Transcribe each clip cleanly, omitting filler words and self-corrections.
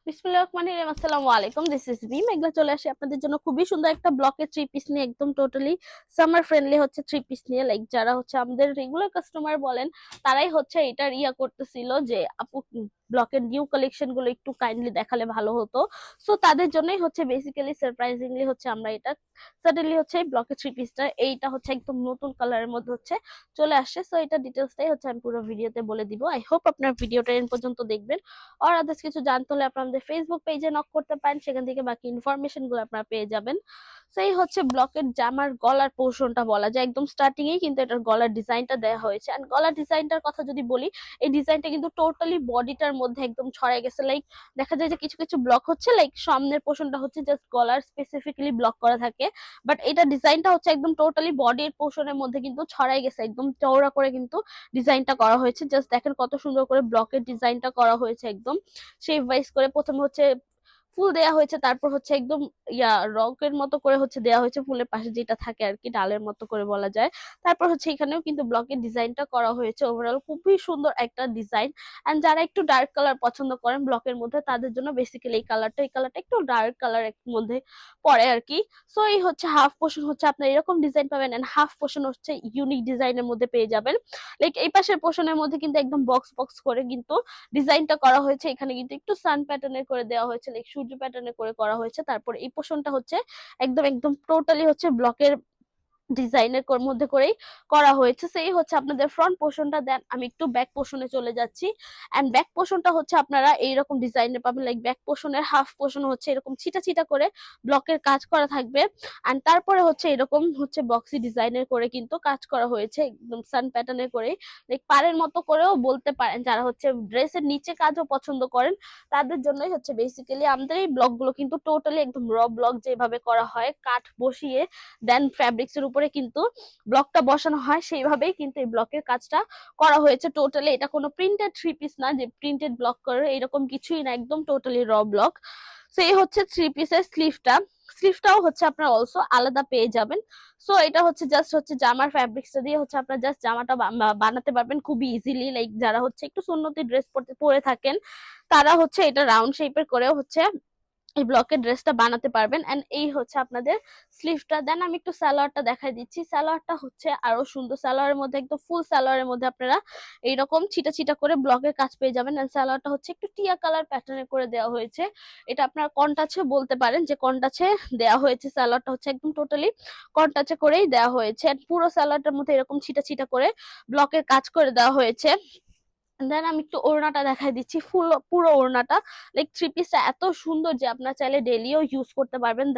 বিসমিল্লাহির রহমানির রহিম। আসসালামু আলাইকুম, দিস ইজ রিম। এগুলো চলে আসে আপনাদের জন্য খুবই সুন্দর একটা ব্লকের থ্রি পিস নিয়ে, একদম টোটালি সামার ফ্রেন্ডলি হচ্ছে থ্রি পিস নিয়ে। লাইক যারা হচ্ছে আমাদের রেগুলার কাস্টমার বলেন, তারাই হচ্ছে এটার করতেছিল যে আপু ব্লকের নিউ কালেকশন গুলো একটু কাইন্ডলি দেখালে ভালো হতো। সো তাদের জন্যই হচ্ছে বেসিক্যালি সারপ্রাইজিংলি হচ্ছে আমরা এটা সাডেনলি হচ্ছে ব্লকের থ্রি পিসটা এইটা হচ্ছে একদম নতুন কালারের মধ্যে হচ্ছে চলে আসছে। সো এটা ডিটেলসটাই হচ্ছে আমি পুরো ভিডিওতে বলে দিব। আই হোপ আপনার ভিডিওটা এর পর্যন্ত দেখবেন। আর আদার্স কিছু জানতে হলে আপনারা আমাদের ফেসবুক পেজে নক করতে পারেন, সেখান থেকে বাকি ইনফরমেশন গুলো আপনারা পেয়ে যাবেন। সেই হচ্ছে ব্লকের জামার গলার পোর্শনটা বলা যায়, একদম স্টার্টিং এই কিন্তু এটার গলার ডিজাইনটা দেওয়া হয়েছে। এন্ড গলার ডিজাইনটার কথা যদি বলি, এই ডিজাইনটা কিন্তু টোটালি বডিটার মধ্যে একদম ছড়াই গেছে। লাইক দেখা যায় যে কিছু কিছু ব্লক হচ্ছে লাইক সামনের পোর্শনটা হচ্ছে জাস্ট গলার স্পেসিফিক্যালি ব্লক করা থাকে, বাট এটা ডিজাইনটা হচ্ছে একদম টোটালি বডির পোর্শনের মধ্যে কিন্তু ছড়াই গেছে, একদম চওড়া করে কিন্তু ডিজাইনটা করা হয়েছে। জাস্ট দেখেন কত সুন্দর করে ব্লকের ডিজাইনটা করা হয়েছে, একদম শেপ ওয়াইজ করে। প্রথমে হচ্ছে ফুল দেয়া হয়েছে, তারপর হচ্ছে একদম রকের মতো করে হচ্ছে দেয়া হয়েছে, ফুলের পাশে যেটা থাকে আর কি, ডালের মতো করে বলা যায়। তারপর হচ্ছে এখানেও কিন্তু ব্লকের ডিজাইনটা করা হয়েছে। ওভারঅল খুবই সুন্দর একটা ডিজাইন। এন্ড যারা একটু ডার্ক কালার পছন্দ করেন ব্লকের মধ্যে, তাদের জন্য বেসিক্যালি এই কালারটা একটু ডার্ক কালার মধ্যে পড়ে আর কি। সো এই হচ্ছে হাফ পোর্শন হচ্ছে আপনার এরকম ডিজাইন পাবেন, এন্ড হাফ পোর্শন হচ্ছে ইউনিক ডিজাইনের মধ্যে পেয়ে যাবেন। লাইক এই পাশের পোর্শনের মধ্যে কিন্তু একদম বক্স বক্স করে কিন্তু ডিজাইনটা করা হয়েছে। এখানে কিন্তু একটু সান প্যাটার্নের করে দেওয়া হয়েছে, লাইক সূর্য প্যাটার্নে করে করা হয়েছে। তারপর এই পোর্শনটা হচ্ছে একদম একদম টোটালি হচ্ছে ব্লকের ডিজাইনের মধ্যে করেই করা হয়েছে। সেই হচ্ছে আপনাদের ফ্রন্ট পোর্শনটা। দেন আমি একটু ব্যাক পোর্শনে চলে যাচ্ছি। এন্ড ব্যাক পোর্শনটা হচ্ছে আপনারা এইরকম ডিজাইনের পাবেন, লাইক ব্যাক পোর্শনের হাফ পোর্শন হচ্ছে এরকম ছিটা ছিটা করে ব্লকের কাজ করা থাকবে। এন্ড তারপরে হচ্ছে এরকম হচ্ছে বক্সি ডিজাইনের করে কিন্তু কাজ করা হয়েছে, একদম সান প্যাটার্নের করে। লাইক পাড়ের মতো করেও বলতে পারেন, যারা হচ্ছে ড্রেসের নিচে কাজও পছন্দ করেন তাদের জন্যই হচ্ছে বেসিক্যালি আমাদের এই ব্লক গুলো কিন্তু টোটালি একদম র ব্লক যেভাবে করা হয়, কাঠ বসিয়ে দেন ফ্যাব্রিক্স এর উপরে কিন্তু ব্লকটা বসানো হয়, সেইভাবেই কিন্তু এই ব্লকের কাজটা করা হয়েছে। টোটালি এটা কোনো প্রিন্টেড থ্রি পিস না যে প্রিন্টেড ব্লক করে, এরকম কিছুই না, একদম টোটালি র ব্লক। সো এই হচ্ছে থ্রি পিসের স্লিভটা। স্লিভটাও হচ্ছে আপনারা অলসো আলাদা পেয়ে যাবেন। সো এটা হচ্ছে জাস্ট হচ্ছে জামার ফ্যাব্রিক্সটা দিয়ে হচ্ছে আপনারা জাস্ট জামাটা বানাতে পারবেন খুবই ইজিলি। লাইক যারা হচ্ছে একটু সুন্নতি ড্রেস পরে থাকেন, তারা হচ্ছে এটা রাউন্ড শেপের করেও হচ্ছে এই ব্লকের ড্রেসটা বানাতে পারবেন। এন্ড এই হচ্ছে আপনাদের স্লিভটা। দেন আমি একটু সালোয়ারটা দেখাই দিচ্ছি। সালোয়ারটা হচ্ছে আরো সুন্দর, সালোয়ারের মধ্যে একদম ফুল সালোয়ারের মধ্যে আপনারা এইরকম ছিটা ছিটা করে ব্লকের কাজ পেয়ে যাবেন। এন্ড সালোয়ারটা হচ্ছে একটু টিয়া কালার প্যাটার্নে করে দেওয়া হয়েছে। এটা আপনারা কন্টাচে বলতে পারেন যে কন্টাচে দেওয়া হয়েছে। সালোয়ারটা হচ্ছে একদম টোটালি কন্টাচে করেই দেওয়া হয়েছে। And পুরো সালোয়ারটার মধ্যে এরকম ছিটা ছিটা করে ব্লকের কাজ করে দেওয়া হয়েছে। দেন আমি একটু ওড়নাটা দেখাই দিচ্ছি, ফুল পুরো ওড়নাটা। লাইক থ্রি পিসটা এত সুন্দর যে আপনারা চাইলে ডেলিও ইউজ করতে পারবেন।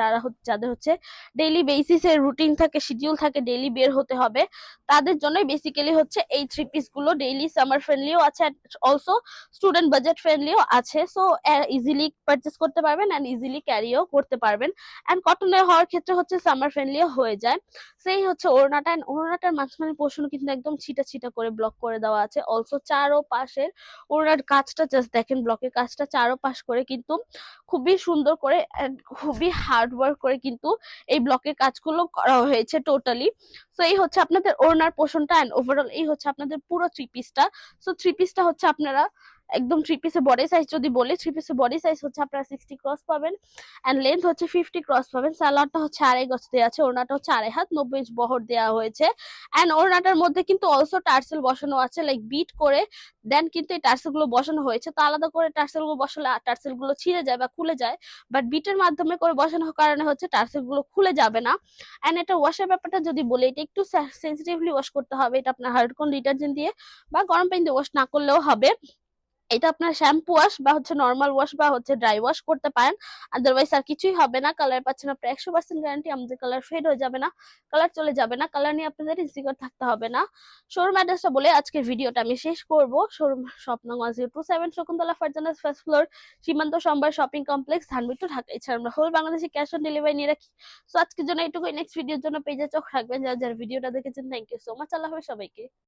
যাদের হচ্ছে ডেইলি বেসিসে রুটিন থাকে, শিডিউল থাকে, ডেইলি বের হতে হবে, তাদের জন্য বেসিক্যালি হচ্ছে এই থ্রি পিস গুলো। ডেইলি সামার ফ্রেন্ডলিও আছে, অলসো স্টুডেন্ট বাজেট ফ্রেন্ডলিও আছে। সো ইজিলি পারচেস করতে পারবেন এন্ড ইজিলি ক্যারিও করতে পারবেন। এন্ড কটনের হওয়ার ক্ষেত্রে হচ্ছে সামার ফ্রেন্ডলিও হয়ে যায়। সেই হচ্ছে ওড়নাটা। এন্ড ওড়নাটার মাঝখানে পোর্শন কিন্তু একদম ছিটা ছিটা করে ব্লক করে দেওয়া আছে। অলসো চারো পাশের ওড়নার কাজটা জাস্ট দেখেন, ব্লকের কাজটা চারো পাশ করে কিন্তু খুবই সুন্দর করে and খুবই হার্ড ওয়ার্ক করে কিন্তু এই ব্লকের কাজগুলো করা হয়েছে টোটালি। সো এই হচ্ছে আপনাদের ওড়নার পোর্শনটা। এন্ড ওভারঅল এই হচ্ছে আপনাদের পুরো থ্রি পিসটা। সো থ্রি পিসটা হচ্ছে আপনারা একদম থ্রি পিসের বডি সাইজ যদি বলি, থ্রি পিসের বডি সাইজ হচ্ছে আপনারা 60 ক্রস পাবেন, এন্ড লেন্থ হচ্ছে 50 ক্রস পাবেন। সালোয়ারটা হচ্ছে 2.5 গজ দেওয়া আছে, ওড়নাটা হচ্ছে 2.5 হাত 90 ইঞ্চ বহর দেওয়া হয়েছে। এন্ড ওড়নাটার মধ্যে কিন্তু অলসো টার্সেল বসানো আছে, লাইক বিট করে দেন কিন্তু এই টার্সেল গুলো বসানো হয়েছে। তো আলাদা করে টার্সেল গুলো বসালে টার্সেল গুলো ছিঁড়ে যায় বা খুলে যায়, বাট বিটের মাধ্যমে করে বসানোর কারণে হচ্ছে টার্সেল গুলো খুলে যাবে না। এন্ড এটা ওয়াশের ব্যাপারটা যদি বলি, এটা একটু সেন্সিটিভলি ওয়াশ করতে হবে। এটা আপনার হার্ড কোন ডিটারজেন্ট দিয়ে বা গরম পানি দিয়ে ওয়াশ না করলেও হবে। এটা আপনার শ্যাম্পু ওয়াশ বা হচ্ছে নর্মাল ওয়াশ বা হচ্ছে ড্রাই ওয়াশ করতে পারেন, আদারওয়াইজ আর কিছুই হবে না। কালার পাচ্ছেন আপনার 100% গ্যারান্টি, আমাদের কালার ফেড হয়ে যাবে না, কালার চলে যাবে না, কালার নিয়ে আপনাদের ইনসিকিউর থাকতে হবে না। শোরুম অ্যাড্রেসটা বলে আজকের ভিডিওটা আমি শেষ করব। শোরুম শপ নং 1027 Shakuntala Farzana's first floor, Simanta Sambhar shopping complex, Dhanmondi two Dhaka. এছাড়া আমরা হোল বাংলাদেশে ক্যাশ অন ডেলিভারি নিয়ে রাখি। সো আজকের জন্য এইটুকুই। নেক্সট ভিডিওর জন্য পেজে চোখ রাখবেন। যারা যারা ভিডিওটা দেখেছেন, থ্যাংক ইউ সো মাচ। আল্লাহ হাফেজ সবাইকে।